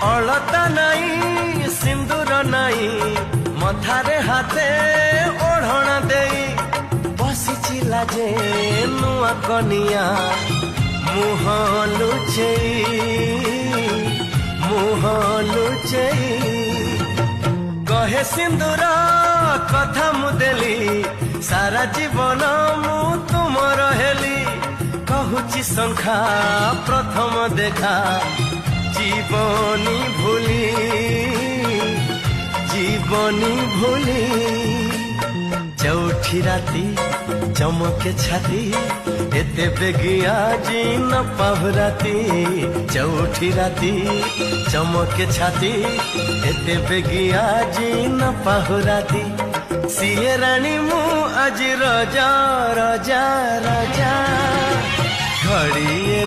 अलता नाई सिंदूर नाई मथारे हाथे ओढ़ण देई बसी लाजे नुआ कनिया मुह लुचेई कहे सिंदूर कथा मुदेली सारा जीवन मु तुमर हेली कहूची संखा प्रथम देखा जीवनी भूली चौठी राती चमके छाती एते बेगिया जी न पाहुराती चौठी राती चमके छाती एते बेगिया जी न पाहुराती सिए रानी मु आज रजा रजा रजा घड़ी